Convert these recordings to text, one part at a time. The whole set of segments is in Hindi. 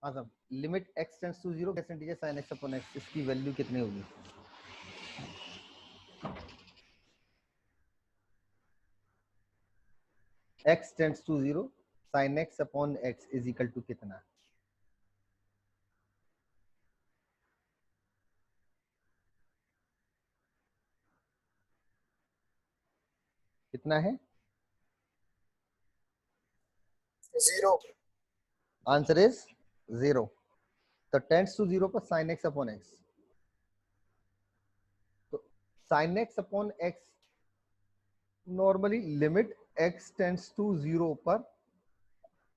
हाँ साहब, limit x tends to 0 integer sin x upon x, इसकी वैल्यू कितनी होगी? x tends to 0 sin x upon x is equal to कितना? कितना है? 0। Answer is 0। तो टेंड्स टू 0 पर sin x अपॉन x, तो sin x upon x normally limit x tends to 0 पर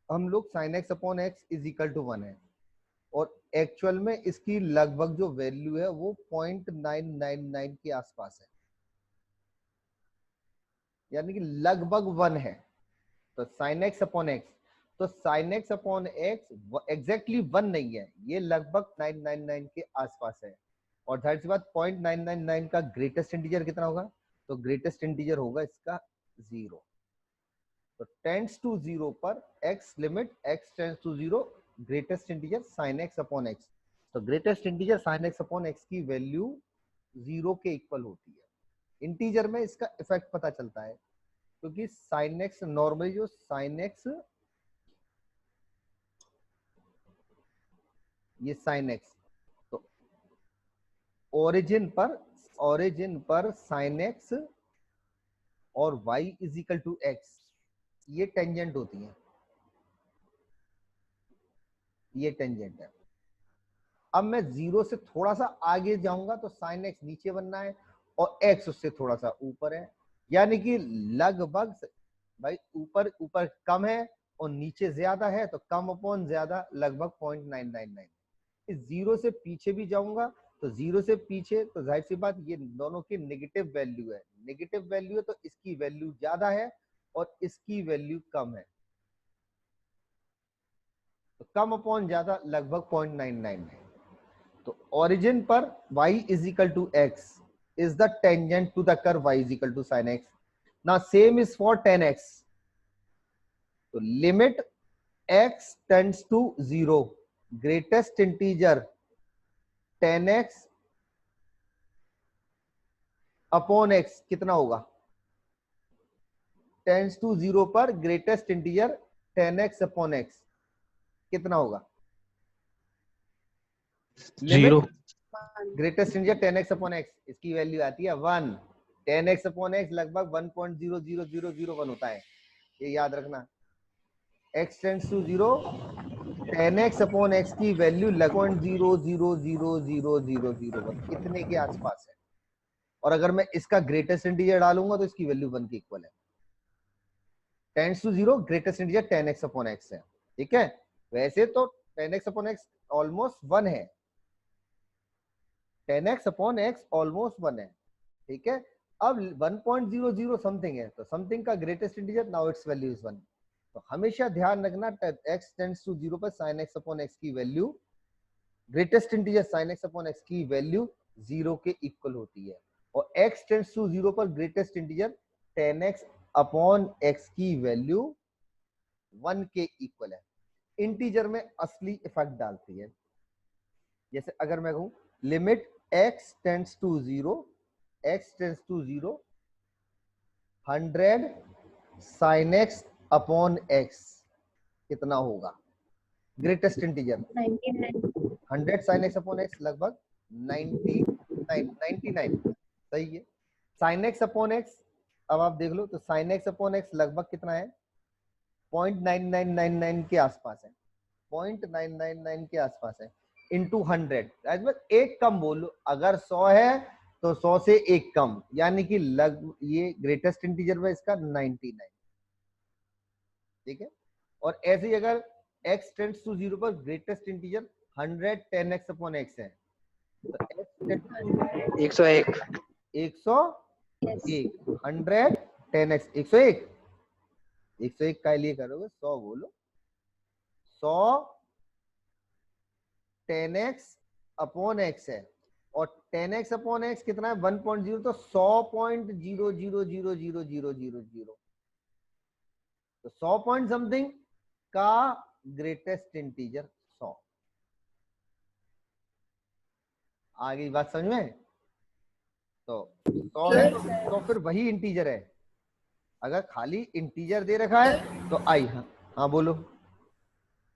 हम लोग sin x upon x is equal to 1 है, और एक्चुअल में इसकी लगभग जो वैल्यू है वो 0.999 के आसपास है, यानी कि लगभग 1 है। तो sin x अपॉन x, तो sin x upon x exactly 1 नहीं है, ये लगभग 999 के आसपास है। और जाहिर सी बात 0.999 का ग्रेटेस्ट इंटीजर कितना होगा? तो ग्रेटेस्ट इंटीजर होगा इसका 0। तो टेंड्स टू 0 पर x limit x tends to 0 greatest integer sin x upon x, तो greatest integer sin x upon x की वैल्यू 0 के इक्वल होती है। इंटीजर में इसका इफेक्ट पता चलता है, क्योंकि sin x नॉर्मली जो sin x, ये sin x, तो ओरिजिन पर sin x और y is equal to x, ये टेंजेंट होती है, ये टेंजेंट है। अब मैं 0 से थोड़ा सा आगे जाऊंगा तो sin x नीचे बनना है और x उससे थोड़ा सा ऊपर है, यानी कि लगभग भाई ऊपर ऊपर कम है और नीचे ज्यादा है, तो कम अपॉन ज्यादा लगभग 0.999। इस 0 से पीछे भी जाऊंगा तो 0 से पीछे, तो जाहिर सी बात ये दोनों की नेगेटिव वैल्यू है, नेगेटिव वैल्यू है तो इसकी वैल्यू ज्यादा है और इसकी वैल्यू कम है, तो कम अपॉन ज्यादा लगभग 0.99 है। तो ओरिजिन पर y is equal to x is the tangent to the curve y is equal to sin x. Now same is for tan x. So limit x tends to 0, greatest integer tan x upon x कितना होगा? टेंस टू 0 पर greatest integer tan x upon x कितना होगा? Limit 0। Greatest integer tan x upon x, इसकी वैल्यू आती है 1। tan x अपॉन x लगभग 1.00001 होता है, ये याद रखना। x tends to 0, tan x upon x की वैल्यू लगभग 0.0000001 इतने के आसपास है, और अगर मैं इसका ग्रेटेस्ट इंटीजर डालूंगा तो इसकी वैल्यू 1 के इक्वल है। Tends to 0 greatest integer tan x upon x है, ठीक है। वैसे तो tan x upon x almost 1 है, tan x upon x almost 1 है, ठीक है। अब 1.00 समथिंग है, तो समथिंग का greatest integer now it's value is 1। तो हमेशा ध्यान रखना x टेंड्स टू 0 पर sin x अपॉन x की value, greatest integer sin x upon x की वैल्यू 0 के इक्वल होती है, और x टेंड्स टू 0 पर greatest integer tan x upon x की वैल्यू 1 के इक्वल है। इंटीजर में असली इफेक्ट डालती है, जैसे अगर मैं कहूं limit x tends to 0 100 sin x upon x कितना होगा? Greatest integer 100 sin x upon x लगभग 99 सही है। sin x अपॉन x अब आप देख लो, तो sin x अपॉन x लगभग कितना है? 0.9999 के आसपास है, 0.999 के आसपास है, इंटू 100, एक कम बोलो, अगर 100 है तो 100 से एक कम, यानी कि ये ग्रेटेस्ट इंटीजर में इसका 99, ठीक है। और ऐसे ही अगर x टेंड्स टू 0 पर greatest integer 100 tan x upon x है, तो x 101 100 tan x 101 का लिए करोगे 100 बोलो, 100 tan x अपॉन x है, और tan x अपॉन x कितना है? 1.0, तो 100.0000000, तो 100 पॉइंट समथिंग का ग्रेटेस्ट इंटीजर 100, आ गई बात समझ में? तो 100 है सर तो फिर वही इंटीजर है। अगर खाली इंटीजर दे रखा है तो आई, हाँ बोलो।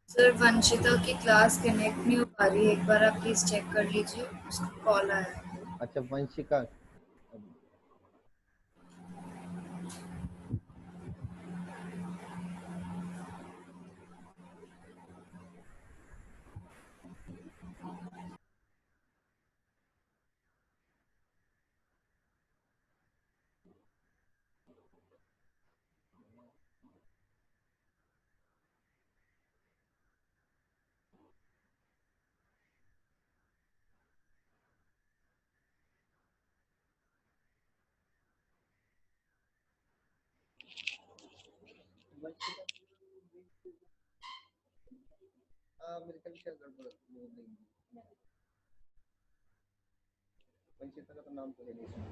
सर वंशिता की क्लास कनेक्ट नहीं हो पा रही है, एक बार आप प्लीज चेक कर लीजिए, उसका कॉल आया है। अच्छा वंशिका, मेरे ख्याल से गड़बड़ वो नहीं, वंशिता का तो नाम तो है नहीं इसमें।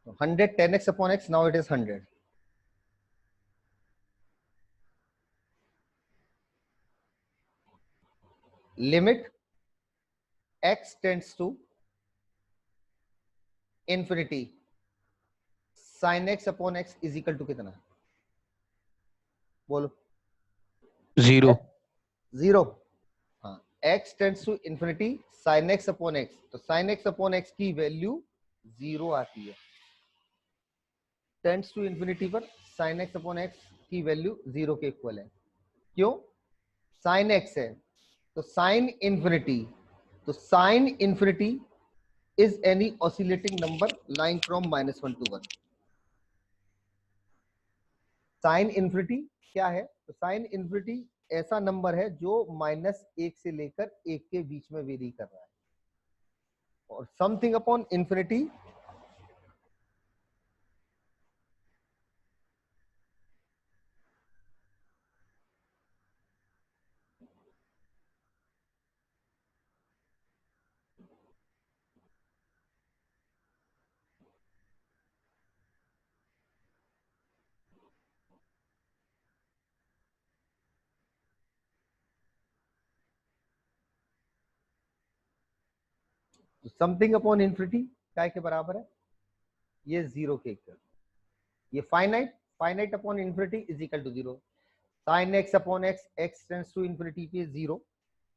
तो 100 10x upon x, now it is 100. Limit x tends to infinity, sin x upon x is equal to कितना? बोलो। 0. 0। हाँ, x tends to infinity sin x upon x, तो sin x अपॉन x की वैल्यू 0 आती है। टेंड्स टू इंफिनिटी पर sin x अपॉन x की वैल्यू 0 के इक्वल है। क्यों? sin x है तो sin इंफिनिटी, तो sin infinity is any oscillating number lying from -1 to 1। Sine infinity क्या है? तो साइन इंफिनिटी ऐसा नंबर है जो -1 से लेकर 1 के बीच में वेरी कर रहा है, और something upon infinity something upon infinity क्या के बराबर है? ये 0 के इक्वल। ये finite, finite upon infinity is equal to 0। Sine x upon x, x tends to infinity पे 0।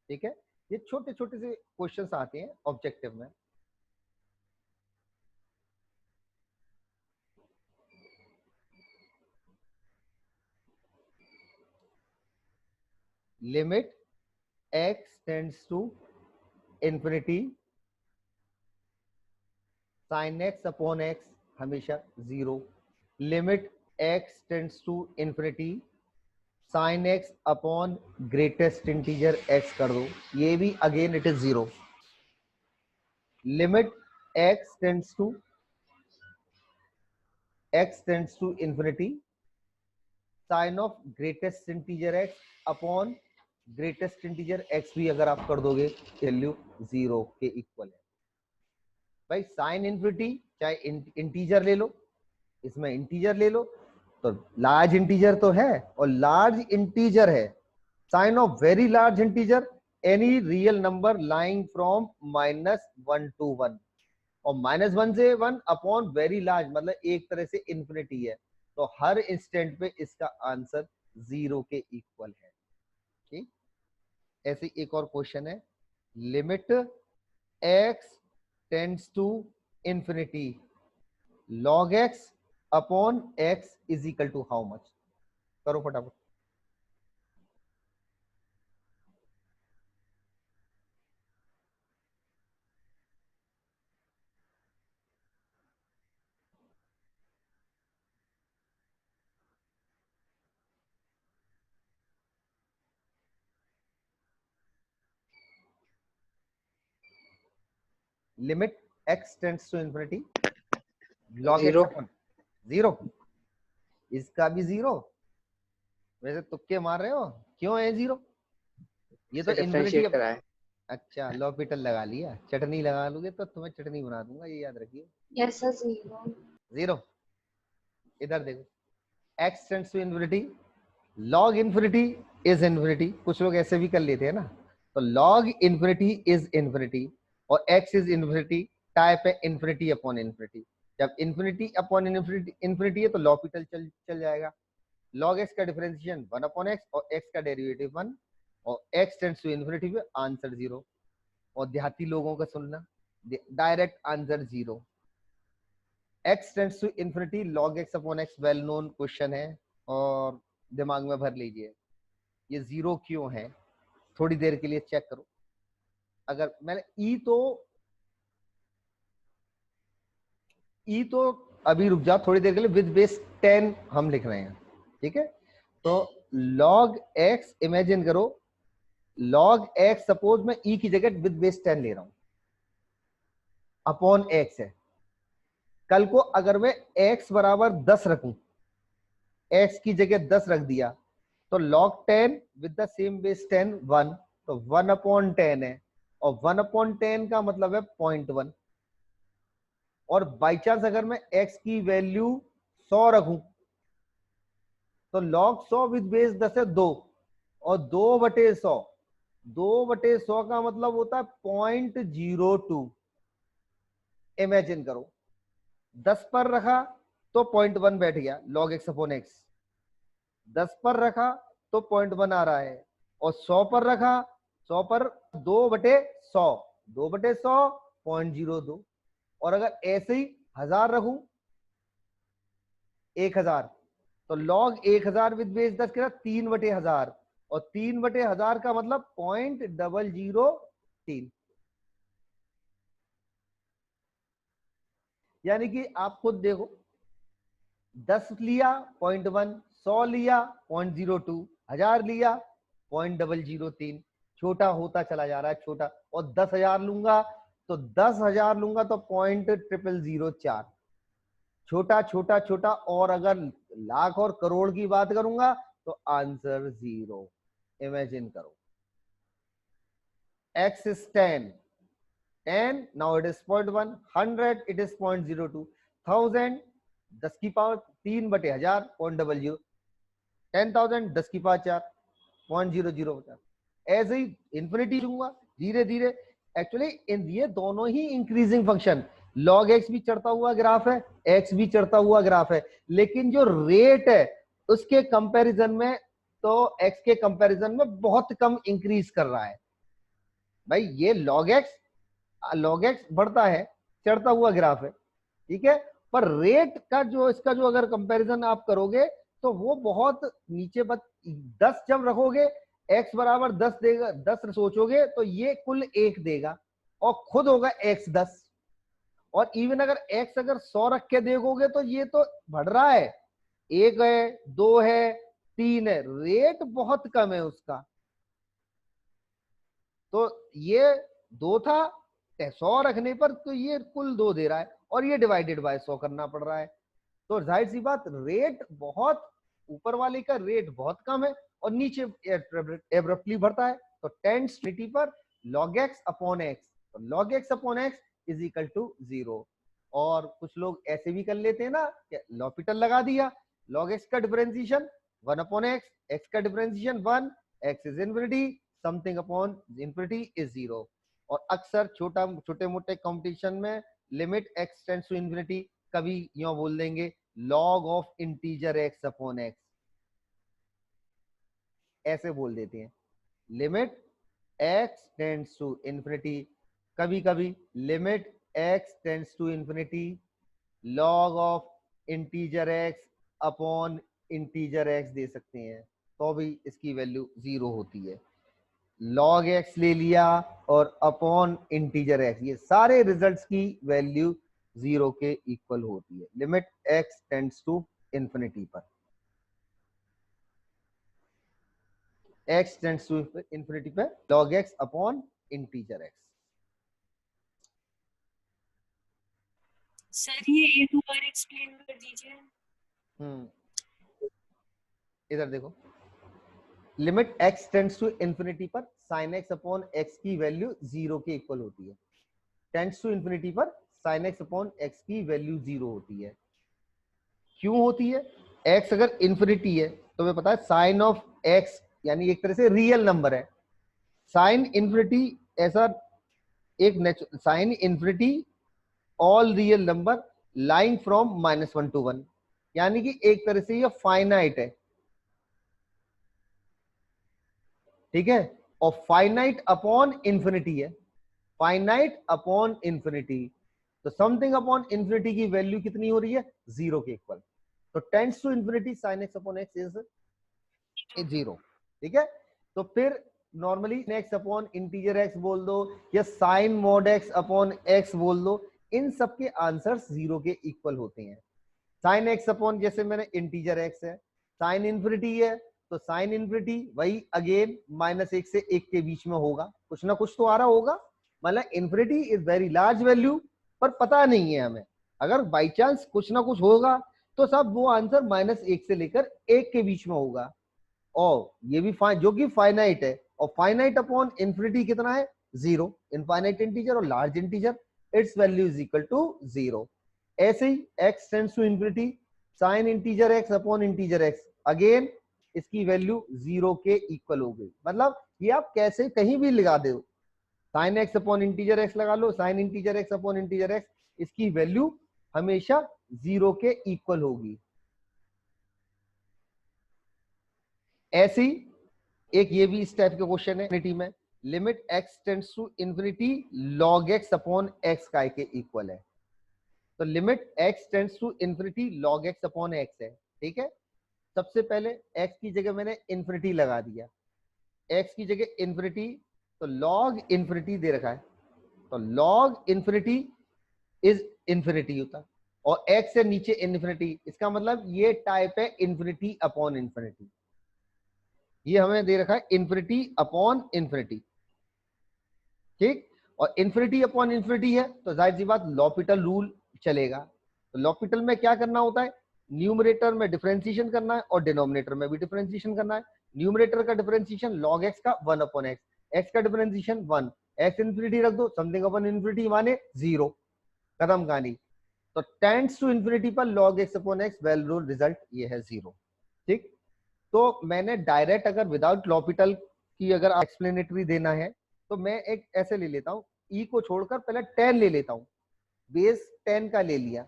ठीक है, ये छोटे छोटे से क्वेश्चंस आते हैं ऑब्जेक्टिव में। Limit x tends to infinity, sine x upon x हमेशा 0। Limit x tends to infinity, sine x upon greatest integer x कर दो, ये भी again it is 0। Limit x tends to infinity, sine of greatest integer x upon greatest integer x भी अगर आप कर दोगे वैल्यू 0 के इक्वल है। भाई साइन इंफिनिटी चाहे इंटीजर ले लो, इसमें इंटीजर ले लो, तो लार्ज इंटीजर तो है, और लार्ज इंटीजर है sine of very large integer any real number lying from -1 to 1, और -1 से 1 अपॉन वेरी लार्ज मतलब एक तरह से इंफिनिटी है, तो हर इंस्टेंट पे इसका आंसर 0 के इक्वल है। ठीक, ऐसे एक और क्वेश्चन है, limit x tends to infinity, log x upon x is equal to how much? करो फटाफट। Limit x tends to infinity log x Zero. Upon 0, इसका भी 0। वैसे तुक्के मार रहे हो, क्यों है 0? ये तो से इंफिनिटी। डिफरेंशिएट करा है। अच्छा लॉपिटल लगा लिया, चटनी लगा लोगे तो तुम्हें चटनी बना दूंगा, ये याद रखिए। Yes sir 0। 0। इधर देखो, x tends to infinity, log infinity is infinity, कुछ लोग ऐसे भी कर लेते हैं ना, तो log इंफिनिटी इज इंफिनिटी और x इज इंफिनिटी, टाइप है इंफिनिटी अपॉन इंफिनिटी। जब इंफिनिटी अपॉन इंफिनिटी है तो लॉपिटल चल जाएगा। log x का डिफरेंशिएशन 1 अपॉन x और x का डेरिवेटिव 1 और x टेंड्स टू इंफिनिटी पे आंसर 0। और देहाती लोगों का सुनना, direct answer 0। x tends to infinity log x upon x well known question है और दिमाग में भर लीजिए। ये 0 क्यों है, थोड़ी देर के लिए चेक करो। अगर मैंने ई तो अभी रुक जाओ थोड़ी देर के लिए, विद बेस 10 हम लिख रहे हैं, ठीक है। तो log x इमेजिन करो, log x सपोज मैं ई की जगह विद बेस 10 ले रहा हूं, अपॉन x है। कल को अगर मैं x बराबर 10 रखूं, x की जगह 10 रख दिया, तो log 10 with the same base 10 1, तो 1 अपॉन 10 है और 1 अपॉन 10 का मतलब है 0.1। और बाई चांस अगर मैं x की वैल्यू 100 रखूं, तो log 100 विद बेस 10 है 2 और 2/100, 2/100 का मतलब होता है 0.02। इमेजिन करो 10 पर रखा तो 0.1 बैठ गया log x अपॉन x, 10 पर रखा तो 0.1 आ रहा है और 100 पर रखा, 100 पर 2/100, 2/100 0.02। और अगर ऐसे ही 1000 रखूं, 1000, तो log 1000 विद बेस 10 के साथ 3/1000 और 3/1000 का मतलब 0.003। यानी कि आप खुद देखो, 10 लिया 0.1, 100 लिया 0.02, 1000 लिया 0.003, छोटा होता चला जा रहा है छोटा। और 10,000 लूंगा तो 10,000 लूंगा तो 0.0004, छोटा छोटा छोटा। और अगर लाख और करोड़ की बात करूंगा तो आंसर 0। इमेजिन करो x is 10, 10 now it is 0.1, 100 it is 0.02, 1000 10 की पावर 3/1000 0.00, 10,000 10 की पावर 4 0.004। ऐसे ही इंफिनिटी लूंगा धीरे धीरे। एक्चुअली ये दोनों ही इंक्रीजिंग फंक्शन, log x भी चढ़ता हुआ ग्राफ है, x भी चढ़ता हुआ ग्राफ है, लेकिन जो रेट है उसके कंपैरिजन में, तो x के कंपैरिजन में बहुत कम इंक्रीज कर रहा है। भाई ये log x बढ़ता है, चढ़ता हुआ ग्राफ है, ठीक है, पर रेट का जो इसका जो अगर कंपैरिजन आप करोगे तो वो बहुत नीचे 10 जब रखोगे, x बराबर 10 देगा, 10 सोचोगे तो ये कुल 1 देगा और खुद होगा x 10। और इवन अगर x अगर 100 रख के देखोगे तो ये तो बढ़ रहा है, 1 है, 2 है, 3 है, रेट बहुत कम है उसका। तो ये 2 था, 100 रखने पर तो ये कुल 2 दे रहा है और ये डिवाइडेड बाय 100 करना पड़ रहा है। तो जाहिर सी बात, रेट बहुत, ऊपर वाले का रेट बहुत कम है और नीचे एब्रप्टली बढ़ता है। तो टेंड्स ट्रिटी पर log x अपॉन x, तो log x upon x is equal to 0। और कुछ लोग ऐसे भी कर लेते हैं ना, लॉपिटल लगा दिया, log x का डिफरेंशिएशन 1 अपॉन x, x का differentiation 1, x is infinity, something upon infinity is 0। और अक्सर छोटे मोटे कंपटीशन में limit x tends to infinity कभी यूं बोल देंगे log of integer x upon x, ऐसे बोल देते हैं। Limit x tends to infinity, कभी कभी limit x tends to infinity log of integer x upon integer x दे सकते हैं, तो भी इसकी वैल्यू 0 होती है। log x ले लिया और अपॉन इंटीजर x, ये सारे रिजल्ट्स की वैल्यू 0 के इक्वल होती है limit x tends to infinity पर। x टेंड्स टू इंफिनिटी पे log x upon integer x। Sir ये एक बार एक्सप्लेन कर दीजिए। इधर देखो, limit x tends to infinity पर साइन एक्स अपॉन एक्स की वैल्यू 0 के इक्वल होती है। टेंड्स टू इंफिनिटी पर साइन एक्स अपॉन एक्स की वैल्यू 0 होती है। क्यों होती है? x अगर इंफिनिटी है तो हमें पता है साइन ऑफ x यानी एक तरह से रियल नंबर है। साइन इंफिनिटी ऐसा एक sine infinity all real number lying from -1 to 1, यानी कि एक तरह से ये फाइनाइट है, ठीक है। और फाइनाइट अपॉन इंफिनिटी है, फाइनाइट अपॉन इंफिनिटी, तो समथिंग अपॉन इंफिनिटी की वैल्यू कितनी हो रही है? 0 के इक्वल। तो tends to infinity sine x upon x is 0, ठीक है। तो फिर normally x upon integer x बोल दो या sine mod x upon x बोल दो, इन सब के आंसर्स 0 के इक्वल होते हैं। साइन एक्स अपॉन, जैसे मैंने इंटीजर एक्स है, साइन इंफिनिटी है तो साइन इंफिनिटी वही अगेन -1 से 1 के बीच में होगा, कुछ ना कुछ तो आ रहा होगा। मतलब infinity is very large value, पर पता नहीं है हमें। अगर बाई चांस कुछ ना कुछ होगा तो सब वो आंसर -1 से लेकर 1 के बीच में होगा। और ये भी जो कि फाइनाइट है, और फाइनाइट अपॉन इंफिनिटी कितना है? 0। इनफाइनाइट इंटीजर और large integer, it's value is equal to 0। ऐसे ही x tends to infinity sine integer x upon integer x, again इसकी वैल्यू 0 के इक्वल हो गई। मतलब ये आप कैसे कहीं भी लगा दो, sine x upon integer x लगा लो, sine integer x upon integer x, इसकी वैल्यू हमेशा 0 के इक्वल होगी। ऐसे ही एक ये भी इस टाइप के क्वेश्चन है इंफिनिटी में, limit x tends to infinity log x upon x काय के इक्वल है। तो limit x tends to infinity log x upon x है, ठीक है। सबसे पहले x की जगह मैंने इंफिनिटी लगा दिया, x की जगह इंफिनिटी, तो log इंफिनिटी दे रखा है, तो log इंफिनिटी इज इंफिनिटी होता, और x से नीचे इंफिनिटी, इसका मतलब ये टाइप है इंफिनिटी अपॉन इंफिनिटी। ये हमें दे रखा है इंफिनिटी अपॉन इंफिनिटी, ठीक। और इंफिनिटी अपॉन इंफिनिटी है तो जाहिर सी बात लॉपिटल रूल चलेगा। तो लॉपिटल में क्या करना होता है? न्यूमरेटर में डिफरेंशिएशन करना है और डिनोमिनेटर में भी डिफरेंशिएशन करना है। न्यूमरेटर का डिफरेंशिएशन log x का 1 अपॉन x, x का डिफरेंशिएशन 1, x इंफिनिटी रख दो, समथिंग अपॉन इंफिनिटी माने 0, खत्म कहानी। तो टेंड्स टू इंफिनिटी पर log x upon x value result ये है 0, ठीक। तो मैंने डायरेक्ट अगर विदाउट लॉपिटल की अगर एक्सप्लेनेटरी देना है तो मैं एक ऐसे ले लेता हूं, e को छोड़कर पहले 10 ले लेता हूं, बेस 10 का ले लिया,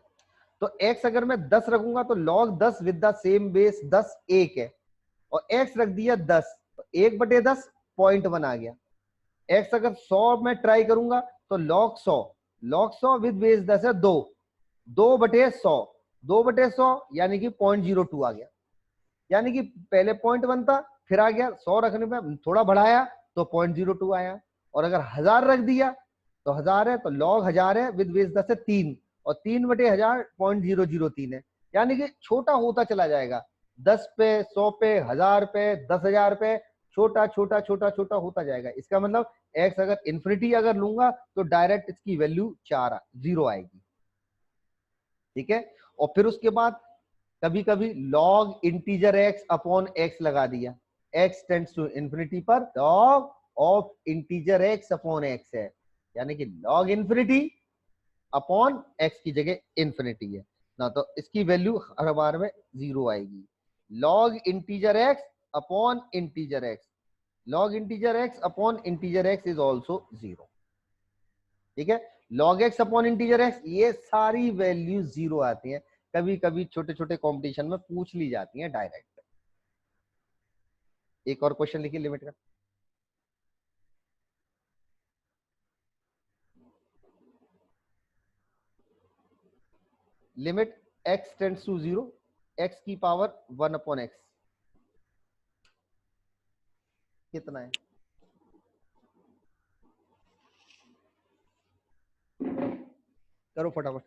तो x अगर मैं 10 रखूंगा तो log 10 with the same base 10 1 है, और x रख दिया 10, तो 1/10 0.1 आ गया। x अगर 100 में ट्राई करूंगा तो log 100 विद बेस 10 है 2, 2/100, 2/100 यानी कि 0.02 आ गया। यानी कि पहले 0.1 था, फिर आ गया 100 रखने पे थोड़ा बढ़ाया तो 0.02 आया। और अगर 1000 रख दिया तो 1000 है, तो log 1000 है विद बेस 10 है 3, और 3/1000 0.003 है, यानी कि छोटा होता चला जाएगा, 10 पे, 100 पे, 1000 पे, 10,000 पे, छोटा छोटा छोटा छोटा होता जाएगा। इसका मतलब x अगर इंफिनिटी अगर लूंगा तो डायरेक्ट इसकी वैल्यू 0 आएगी, ठीक है। और फिर उसके बाद कभी कभी log integer x upon x लगा दिया, x टेंड्स टू इंफिनिटी पर log of integer x upon x है, यानी कि log इंफिनिटी अपॉन x की जगह इंफिनिटी है ना, तो इसकी वैल्यू हर बार में 0 आएगी। log integer x upon integer x, log integer x upon integer x is also 0, ठीक है। log x upon integer x, ये सारी वैल्यू 0 आती है, कभी कभी छोटे छोटे कॉम्पिटिशन में पूछ ली जाती है डायरेक्ट। एक और क्वेश्चन लिखिए लिमिट का, limit x tends to 0 x की पावर 1 अपॉन x कितना है? करो फटाफट।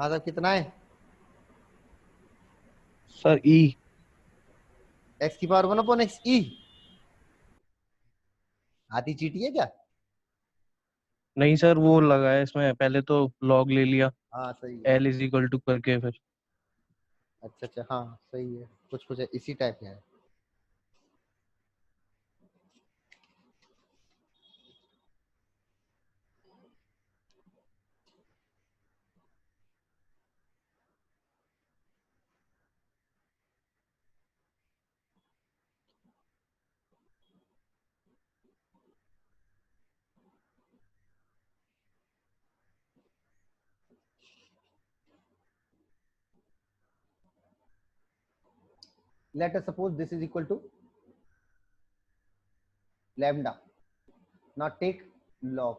हाँ साहब कितना है? Sir e. एक्स की पावर 1/x ई। आधी चीटी है क्या? नहीं सर, वो लगा है इसमें, पहले तो लॉग ले लिया, हाँ सही है। एल इज इक्वल टू करके फिर। अच्छा अच्छा, हाँ सही है, कुछ कुछ इसी टाइप का है। Let us suppose this is equal to lambda. Now take log.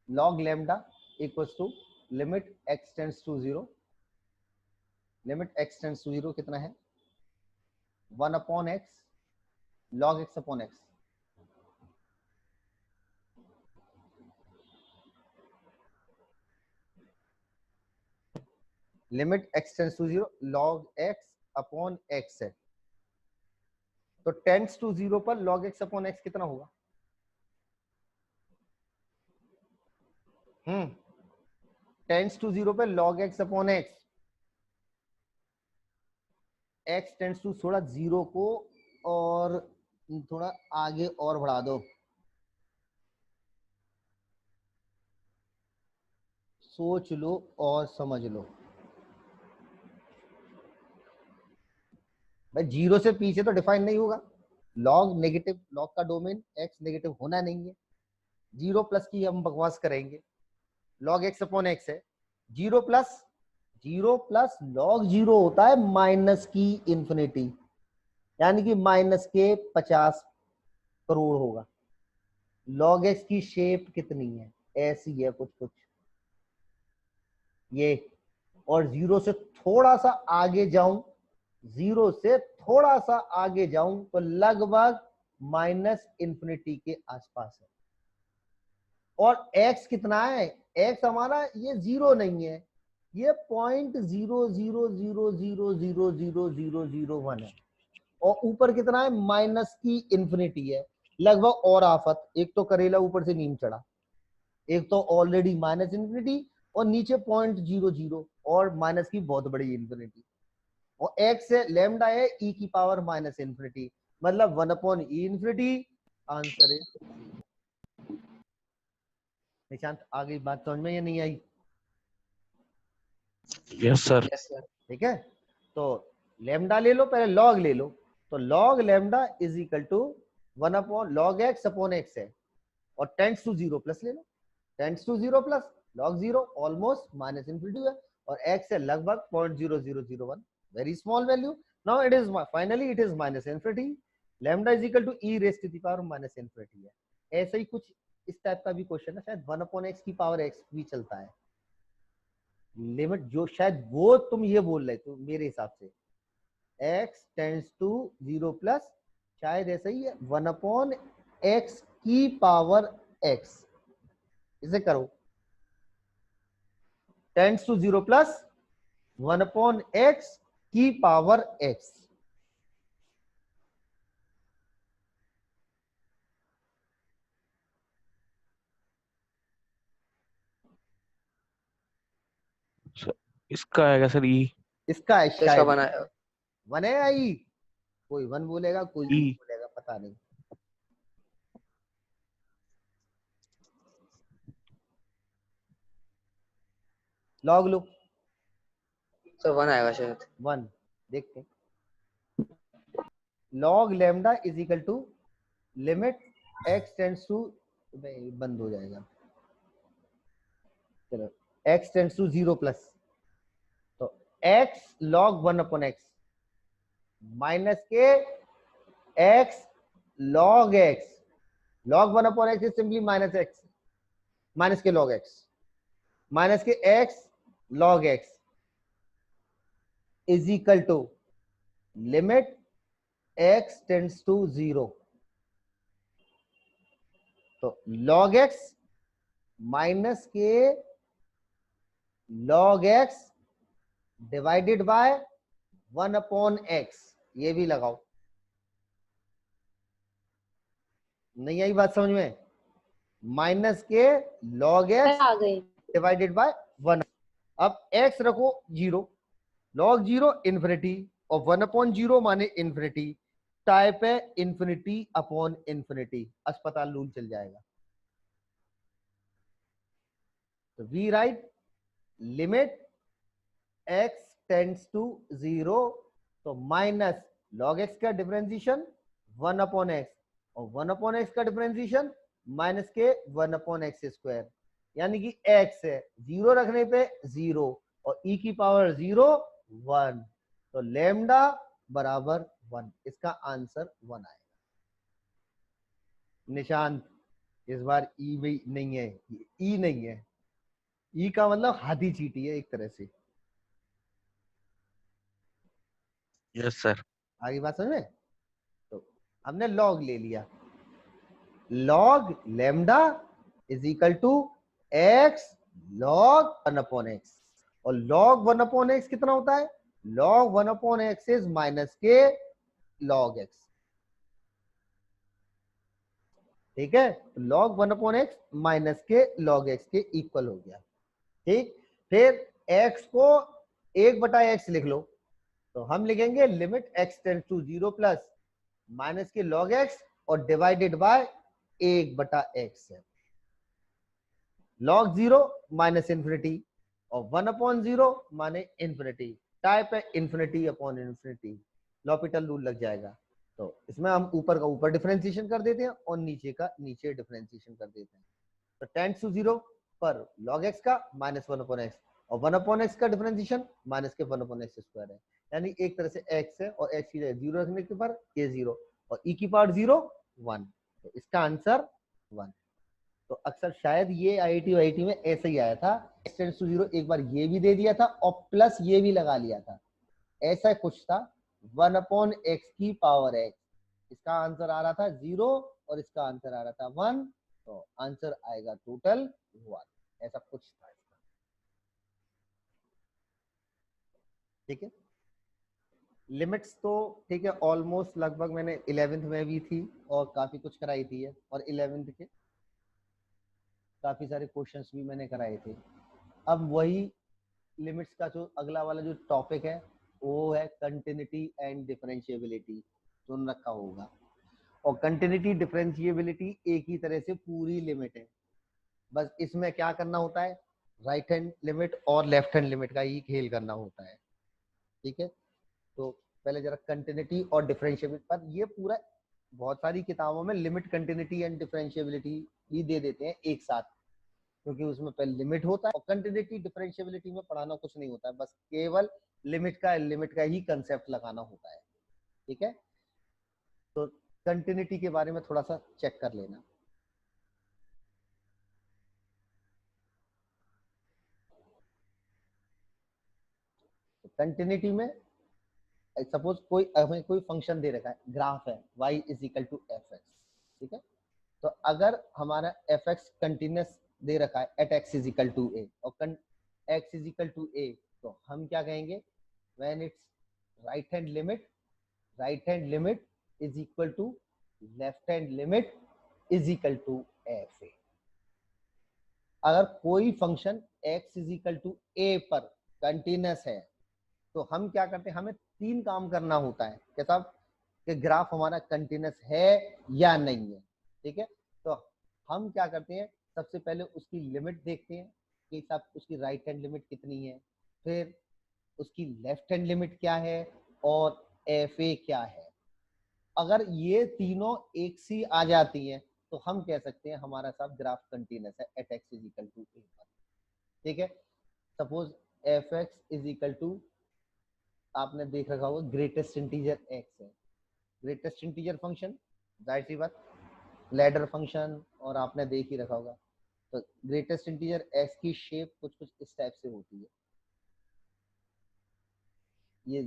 Log lambda equals to limit x tends to 0. Limit x tends to 0 कितना है? 1/x log x upon x. Limit x tends to 0 log x upon x है, तो टेंड्स टू 0 पर log x अपॉन x कितना होगा? टेंड्स टू 0 पे log x upon x, x tends to थोड़ा 0 को और थोड़ा आगे और बढ़ा दो, सोच लो और समझ लो भाई। 0 से पीछे तो डिफाइन नहीं होगा। लॉग नेगेटिव, लॉग का डोमेन x नेगेटिव होना नहीं है। 0 प्लस की हम बकवास करेंगे, log x अपॉन x है। 0 प्लस log 0 होता है माइनस की इंफिनिटी, यानी कि माइनस के 50 करोड़ होगा। log x की शेप कितनी है? ऐसी है कुछ कुछ ये, और 0 से थोड़ा सा आगे जाऊं, 0 से थोड़ा सा आगे जाऊं तो लगभग माइनस इंफिनिटी के आसपास है। और x कितना है? x हमारा ये 0 नहीं है, ये 0.000000001 है, और ऊपर कितना है? माइनस की इंफिनिटी है लगभग। और आफत, एक तो करेला ऊपर से नीम चढ़ा, एक तो ऑलरेडी माइनस इंफिनिटी और नीचे 0.00 और माइनस की बहुत बड़ी इंफिनिटी, और x है लैम्डा है e की पावर माइनस इंफिनिटी, मतलब 1/e इंफिनिटी। आंसर है निशांत। आगे बात समझ में या नहीं आई? Yes sir. ठीक है, तो लैम्डा ले लो, पहले लॉग ले लो, तो log lambda is equal to 1/log x upon x है, और टेंड्स टू 0 प्लस ले लो, tends to 0 plus log 0 almost minus infinity है, और x है लगभग 0.0001, very small value. Now it is finally it is minus infinity, lambda is equal to e raise to the power minus infinity है। ऐसे ही कुछ इस टाइप का भी क्वेश्चन है, शायद 1/x की पावर x भी चलता है लिमिट, जो शायद वो तुम ये बोल रहे तो मेरे हिसाब से x टेंड्स टू 0 प्लस, शायद ऐसा ही है 1/x की पावर x। इसे करो, टेंड्स टू 0 प्लस 1/x की पावर x। इसका आएगा सर ई। इसका है किसका शायद बनाया? 1 है या ई, कोई 1 बोलेगा कोई ई। ई बोलेगा, पता नहीं। लॉग लो, सर 1 आएगा शायद। 1 देखते हैं। log lambda is equal to limit x tends to, बंद हो जाएगा, चलो x टेंड्स टू 0 प्लस, तो x log 1/x माइनस के x log x, log 1/x is simply minus x, minus के log x, माइनस के x log x is equal to limit x tends to 0, तो log x माइनस के log x divided by 1/x, ये भी लगाओ। नहीं आई बात समझ में? माइनस के log x आ गई। Divided by 1। अब x रखो 0, log 0 इन्फिनिटी और 1/0 माने इन्फिनिटी, टाइप है इन्फिनिटी अपॉन इन्फिनिटी, अस्पताल रूल चल जाएगा। तो we write limit x tends to 0, तो माइनस log x का डिफरेंशिएशन 1/x और 1/x का डिफरेंशिएशन माइनस के 1/x स्क्वायर, यानी कि x है 0 रखने पे 0 और e की पावर 0 1, तो लेमडा बराबर 1, इसका आंसर 1 आएगा। निशांत इस बार ई भी नहीं है, ई नहीं है, ई का मतलब हाथी चीटी है एक तरह से। Yes sir. आगे बात समझ में? तो हमने लॉग ले लिया, log lambda is equal to x log 1/x, और लॉग 1/x कितना होता है? लॉग 1/x इज माइनस के लॉग x, ठीक है? लॉग 1/x माइनस के लॉग x के इक्वल हो गया, ठीक। फिर x को 1/x लिख लो, तो हम लिखेंगे limit x tends to 0 plus minus के log x और डिवाइडेड बाय 1/x है। log 0 माइनस इन्फिनिटी और 1/0 माने इन्फिनिटी, टाइप है infinity upon infinity, L'Hopital rule लग जाएगा। तो इसमें हम ऊपर का ऊपर डिफरेंशिएशन कर देते हैं और नीचे का नीचे डिफरेंशिएशन कर देते हैं। तो टेंड्स टू 0 पर log x का माइनस 1/x और 1/x का डिफरेंशिएशन माइनस के 1/x स्क्वायर है, यानी एक तरह से x है और x की जगह 0 रखने के पर ये 0 और e की पावर 0 1, तो इसका आंसर 1। तो अक्सर शायद ये IIT वाईटी में ऐसे ही आया था, x टेंड्स टू 0 एक बार ये भी दे दिया था और प्लस ये भी लगा लिया था, ऐसा कुछ था 1/x की पावर x, इसका आंसर आ रहा था 0 और इसका आंसर आ रहा था 1, तो आंसर आएगा टोटल 1, ऐसा कुछ था इसका, ठीक है। लिमिट्स तो ठीक है, ऑलमोस्ट लगभग मैंने 11th में भी थी और काफी कुछ कराई थी है, और 11th के काफी सारे क्वेश्चंस भी मैंने कराए थे। अब वही लिमिट्स का जो अगला वाला जो टॉपिक है वो है कंटिन्यूटी एंड डिफरेंशिएबिलिटी, सुन रखा होगा। और कंटिन्यूटी डिफरेंशिएबिलिटी एक ही तरह से पूरी लिमिट है, बस इसमें क्या करना होता है, राइट हैंड लिमिट और लेफ्ट हैंड लिमिट का ही खेल करना होता है, ठीक है। तो पहले जरा कंटिन्यूटी और डिफरेंशिएबिलिटी पर, ये पूरा बहुत सारी किताबों में लिमिट कंटिन्यूटी एंड डिफरेंशिएबिलिटी भी दे देते हैं एक साथ, क्योंकि उसमें पहले लिमिट होता है और कंटिन्यूटी डिफरेंशिएबिलिटी में पढ़ाना कुछ नहीं होता है, बस केवल लिमिट का ही कंसेप्ट लगाना होता है, ठीक है। तो कंटिन्यूटी के बारे में थोड़ा सा चेक कर लेना। तो कंटिन्यूटी में सपोज कोई हमें कोई फंक्शन दे रखा है, ग्राफ है y is equal to f x, ठीक है। तो अगर हमारा एफ एक्स कंटिन्यूस दे रखा है at x is equal to a और x is equal to a, तो हम क्या कहेंगे, when it's right hand limit is equal to left hand limit is equal to f a. अगर कोई function x is equal to a पर कंटिन्यूस है, तो हम क्या करते हैं, हमें 3 काम करना होता है, कैसा, कि ग्राफ हमारा कंटिन्यूस है या नहीं है, ठीक है। तो हम क्या करते हैं, सबसे पहले उसकी लिमिट देखते हैं कि सब उसकी राइट हैंड लिमिट कितनी है, फिर उसकी लेफ्ट हैंड लिमिट क्या है और एफ ए क्या है। अगर ये तीनों एक सी आ जाती हैं तो हम कह सकते हैं हमारा सब ग्राफ कंटिन्यूस है at x is equal to a पर, ठीक है। Suppose f x is equal to, आपने देख रखा होगा ग्रेटेस्ट इंटीजर एक्स है, ग्रेटेस्ट इंटीजर फंक्शन, जाहिर सी बात लैडर फंक्शन, और आपने देख ही रखा होगा। तो ग्रेटेस्ट इंटीजर एक्स की शेप कुछ कुछ इस टाइप से होती है, ये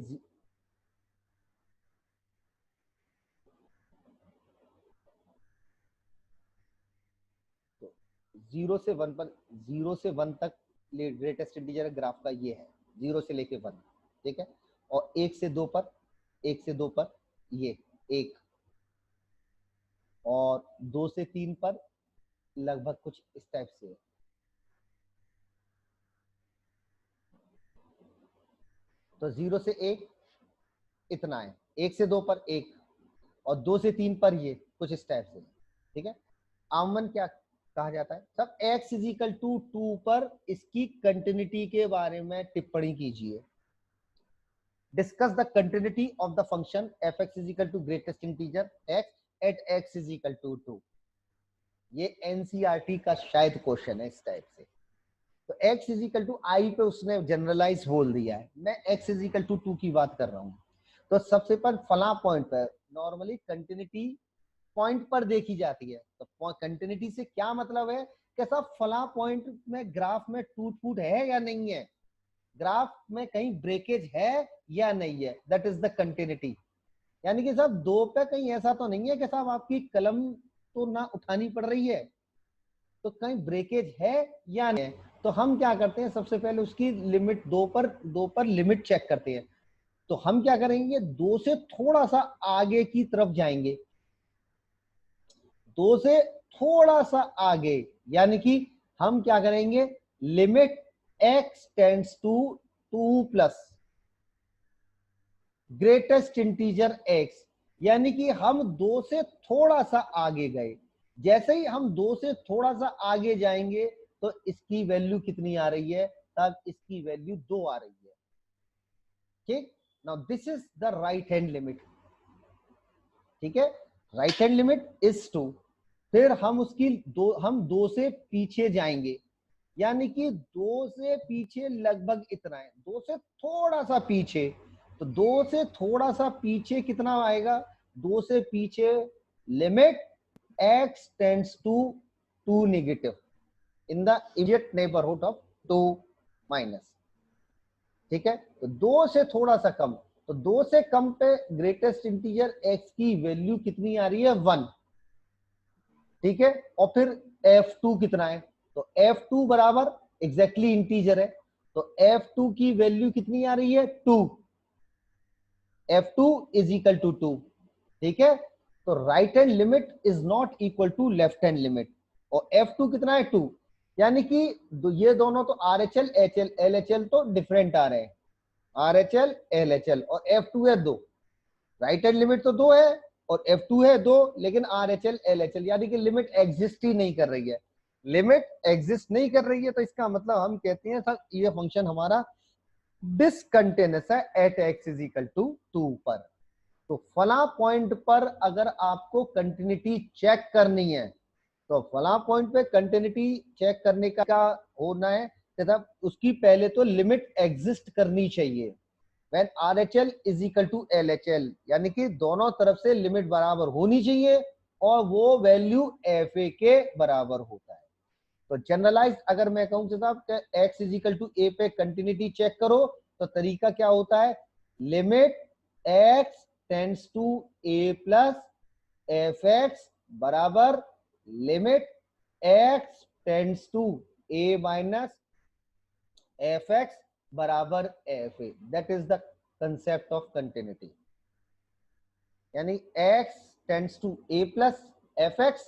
तो 0 से 1 पर, 0 से 1 तक ग्रेटेस्ट इंटीजर ग्राफ का ये है, 0 से लेके 1, ठीक है। और 1 से 2 पर, 1 से 2 पर ये 1, और 2 से 3 पर लगभग कुछ इस टाइप से है। तो 0 से 1 इतना है, 1 से 2 पर 1, और 2 से 3 पर ये कुछ इस टाइप से, ठीक है। आमन क्या कहा जाता है सब, x इज इक्वल टू 2 पर इसकी कंटिन्यूटी के बारे में टिप्पणी कीजिए। Discuss the continuity of the function f(x) is equal to greatest integer x at x is equal to 2। ये एनसीईआरटी का शायद क्वेश्चन है इस टाइप से। तो x इज इक्वल टू आई पे उसने जनरलाइज बोल दिया है, मैं x इज इक्वल टू 2 की बात कर रहा हूं। तो सबसे पहले फला पॉइंट पर नॉर्मली कंटिन्यूटी पॉइंट पर देखी जाती है। तो कंटिन्यूटी से क्या मतलब है कि सब फला पॉइंट में ग्राफ में टूट फूट है या नहीं है, ग्राफ में कहीं ब्रेकेज है या नहीं है, दैट इज द कंटिन्यूटी। यानी कि साहब 2 पे कहीं ऐसा तो नहीं है कि साहब आपकी कलम तो ना उठानी पड़ रही है, तो कहीं ब्रेकेज है या नहीं है। तो हम क्या करते हैं, सबसे पहले उसकी लिमिट 2 पर लिमिट चेक करते हैं। तो हम क्या करेंगे, 2 से थोड़ा सा आगे की तरफ जाएंगे, 2 से थोड़ा सा आगे, यानी कि हम क्या करेंगे, limit x tends to 2 plus greatest integer x, यानी कि हम 2 से थोड़ा सा आगे गए। जैसे ही हम 2 से थोड़ा सा आगे जाएंगे तो इसकी वैल्यू कितनी आ रही है, तब इसकी वैल्यू 2 आ रही है, ठीक। Now this is the right hand limit, ठीक है, राइट हैंड लिमिट इज 2। फिर हम उसकी हम 2 से पीछे जाएंगे, यानी कि 2 से पीछे लगभग इतना है, 2 से थोड़ा सा पीछे। तो 2 से थोड़ा सा पीछे कितना आएगा, 2 से पीछे limit x tends to 2 negative in the immediate neighbourhood of 2 minus, ठीक है। तो 2 से थोड़ा सा कम, तो 2 से कम पे ग्रेटेस्ट इंटीजर x की वैल्यू कितनी आ रही है, 1, ठीक है। और फिर f2 कितना है, तो f2 बराबर एग्जैक्टली इंटीजर है, तो f2 की वैल्यू कितनी आ रही है, 2, f2 इज इक्वल टू 2, ठीक है। तो right hand limit is not equal to left hand limit, और f2 कितना है, 2, यानी कि ये दोनों तो RHL LHL तो डिफरेंट आ रहे हैं, RHL LHL, और f2 है 2, राइट हैंड लिमिट तो 2 है और f2 है 2, लेकिन RHL LHL यानी कि लिमिट एग्जिस्ट ही नहीं कर रही है, लिमिट एग्जिस्ट नहीं कर रही है। तो इसका मतलब हम कहते हैं सर ये फंक्शन हमारा डिसकंटिन्यूअस है at x is equal to 2 पर। तो फला पॉइंट पर अगर आपको कंटिन्यूटी चेक करनी है, तो फला पॉइंट पे कंटिन्यूटी चेक करने का क्या होना है, तब उसकी पहले तो लिमिट एग्जिस्ट करनी चाहिए। When RHL is equal to LHL, यानी कि दोनों तरफ से लिमिट बराबर होनी चाहिए और वो वैल्यू FA के बराबर होता है। तो जनरलाइज अगर मैं कहूं साहब x is equal to a पे कंटिन्यूटी चेक करो, तो तरीका क्या होता है, limit x tends to a plus fx बराबर limit x tends to a minus fx बराबर fa, that is the concept of continuity. यानी x tends to a plus fx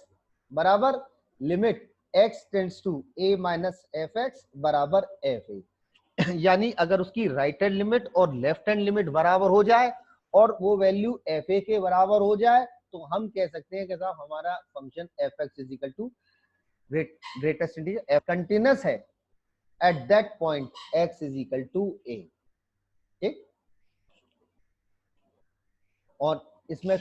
बराबर limit x tends to a minus fx बराबर fa। यानी अगर उसकी राइट हैंड लिमिट और लेफ्ट हैंड लिमिट बराबर हो जाए और वो वैल्यू fa के बराबर हो जाए, तो हम कह सकते हैं कि साहब हमारा function fx is equal to greatest integer continuous है at that point x is equal to a, ठीक। और इसमें